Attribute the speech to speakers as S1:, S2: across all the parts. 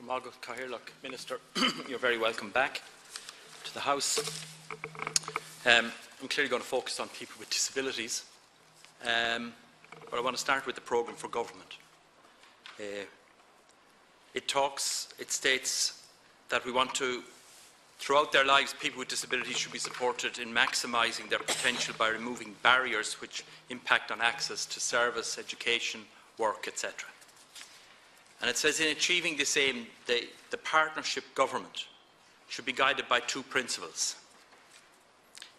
S1: Mágat Cathaoirleach, Minister, you're very welcome back to the House. I'm clearly going to focus on people with disabilities, but I want to start with the programme for government. It states that we want to, throughout their lives, people with disabilities should be supported in maximising their potential by removing barriers which impact on access to service, education, work, etc. And it says in achieving this aim, the partnership government should be guided by two principles: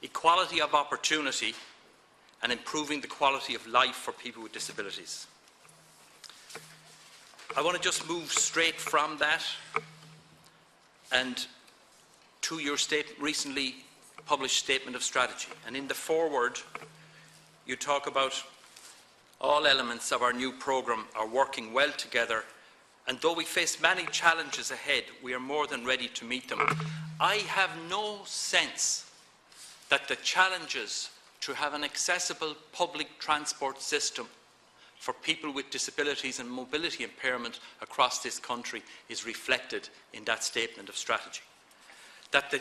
S1: equality of opportunity and improving the quality of life for people with disabilities. I want to just move straight from that and to your recently published statement of strategy. And in the foreword, you talk about all elements of our new programme are working well together, and though we face many challenges ahead, we are more than ready to meet them. I have no sense that the challenges to have an accessible public transport system for people with disabilities and mobility impairment across this country is reflected in that statement of strategy.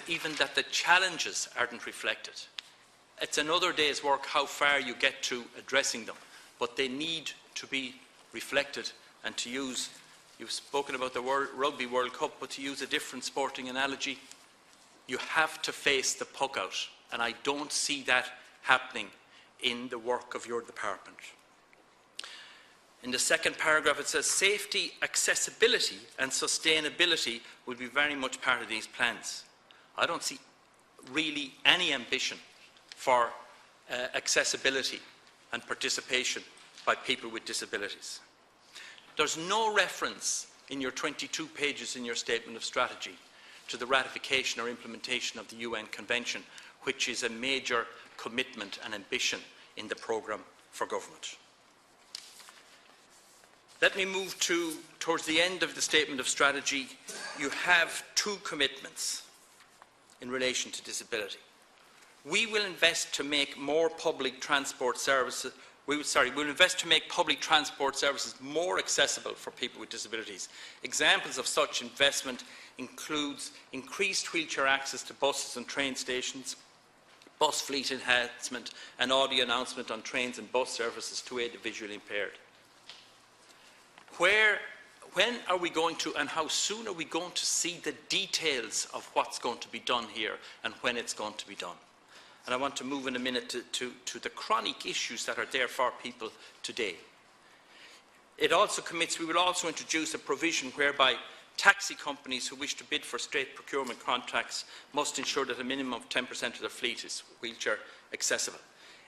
S1: Even the challenges aren't reflected. It's another day's work how far you get to addressing them, but they need to be reflected. And to use, you've spoken about the Rugby World Cup, but to use a different sporting analogy, you have to face the puck out, and I don't see that happening in the work of your department. In the second paragraph it says safety, accessibility and sustainability will be very much part of these plans. I don't see really any ambition for accessibility and participation by people with disabilities. There's no reference in your 22 pages in your statement of strategy to the ratification or implementation of the UN Convention, which is a major commitment and ambition in the programme for government. Let me move towards the end of the statement of strategy. You have two commitments in relation to disability. We will invest to make more public transport services. We'll invest to make public transport services more accessible for people with disabilities. Examples of such investment includes increased wheelchair access to buses and train stations, bus fleet enhancement and audio announcement on trains and bus services to aid the visually impaired. When are we going to, and how soon are we going to see the details of what's going to be done here and when it's going to be done? And I want to move in a minute to the chronic issues that are there for people today. It also commits, we will also introduce a provision whereby taxi companies who wish to bid for state procurement contracts must ensure that a minimum of 10% of their fleet is wheelchair accessible.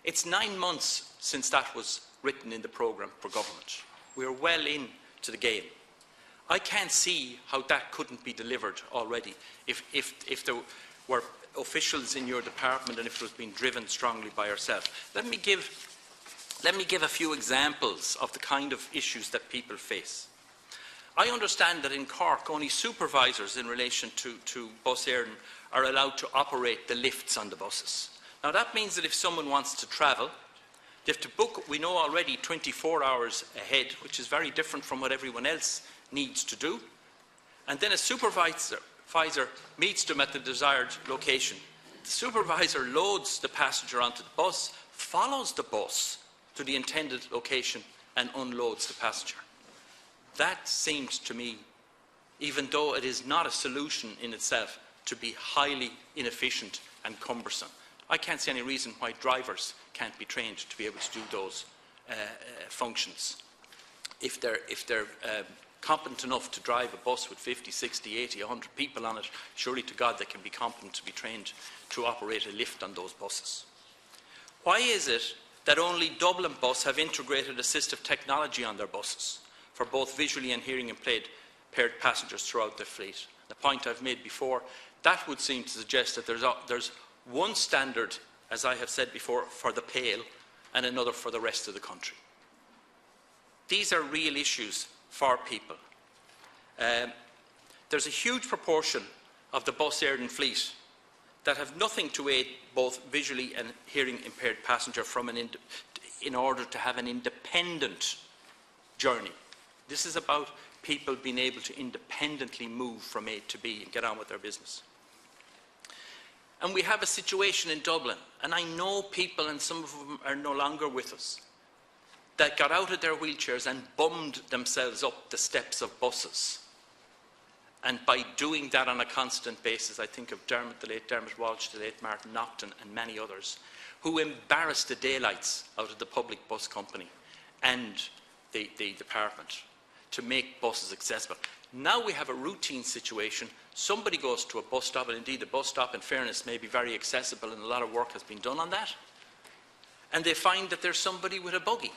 S1: It's 9 months since that was written in the programme for government. We are well into the game. I can't see how that couldn't be delivered already if there were officials in your department and if it was being driven strongly by yourself. Let me give a few examples of the kind of issues that people face. I understand that in Cork only supervisors in relation to Bus Éireann are allowed to operate the lifts on the buses. Now that means that if someone wants to travel, they have to book, we know already, 24 hours ahead, which is very different from what everyone else needs to do. And then a supervisor meets them at the desired location. The supervisor loads the passenger onto the bus, follows the bus to the intended location and unloads the passenger. That seems to me, even though it is not a solution in itself, to be highly inefficient and cumbersome. I can't see any reason why drivers can't be trained to be able to do those functions. If they're competent enough to drive a bus with 50, 60, 80, 100 people on it, surely to God they can be competent to be trained to operate a lift on those buses. Why is it that only Dublin Bus have integrated assistive technology on their buses for both visually and hearing impaired passengers throughout their fleet? The point I've made before, that would seem to suggest that there's one standard, as I have said before, for the Pale and another for the rest of the country. These are real issues for people. There's a huge proportion of the Bus Éireann fleet that have nothing to aid both visually and hearing impaired passenger in order to have an independent journey. This is about people being able to independently move from A to B and get on with their business. And we have a situation in Dublin, and I know people, and some of them are no longer with us, that got out of their wheelchairs and bummed themselves up the steps of buses. And by doing that on a constant basis, I think of Dermot, the late Dermot Walsh, the late Martin Naughton, and many others, who embarrassed the daylights out of the public bus company and the department to make buses accessible. Now we have a routine situation. Somebody goes to a bus stop, and indeed the bus stop, in fairness, may be very accessible, and a lot of work has been done on that. And they find that there's somebody with a buggy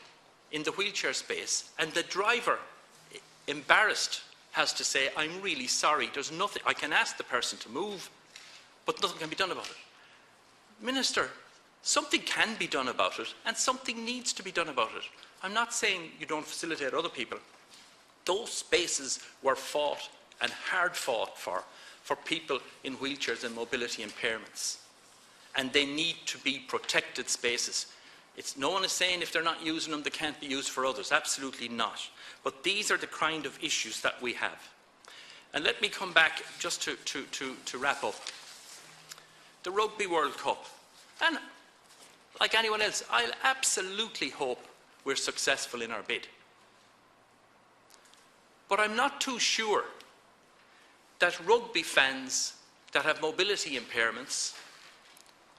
S1: in the wheelchair space, and the driver, embarrassed, has to say, I'm really sorry, there's nothing, I can ask the person to move, but nothing can be done about it. Minister, something can be done about it, and something needs to be done about it. I'm not saying you don't facilitate other people. Those spaces were fought and hard fought for people in wheelchairs and mobility impairments. And they need to be protected spaces. No one is saying if they're not using them, they can't be used for others. Absolutely not. But these are the kind of issues that we have. And let me come back just to wrap up. The Rugby World Cup. And like anyone else, I'll absolutely hope we're successful in our bid. But I'm not too sure that rugby fans that have mobility impairments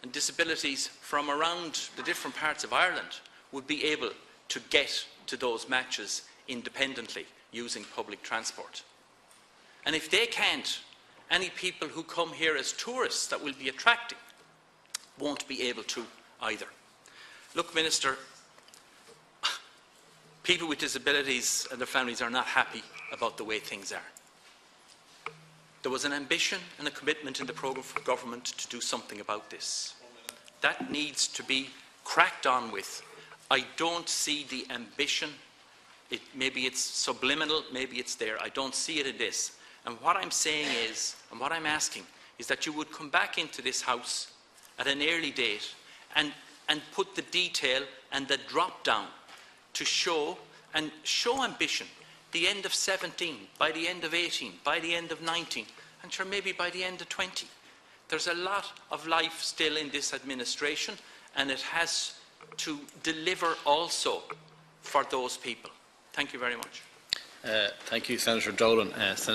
S1: and disabilities from around the different parts of Ireland would be able to get to those matches independently using public transport. And if they can't, any people who come here as tourists that we'll be attracting won't be able to either. Look, Minister, people with disabilities and their families are not happy about the way things are. There was an ambition and a commitment in the programme for government to do something about this. That needs to be cracked on with. I don't see the ambition. Maybe it's subliminal, maybe it's there. I don't see it in this. And what I'm saying is, and what I'm asking, is that you would come back into this House at an early date and put the detail and the drop down to show ambition. The end of 17, by the end of 18, by the end of 19, and sure, maybe by the end of 20. There's a lot of life still in this administration, and it has to deliver also for those people. Thank you very much.
S2: Thank you, Senator Dolan.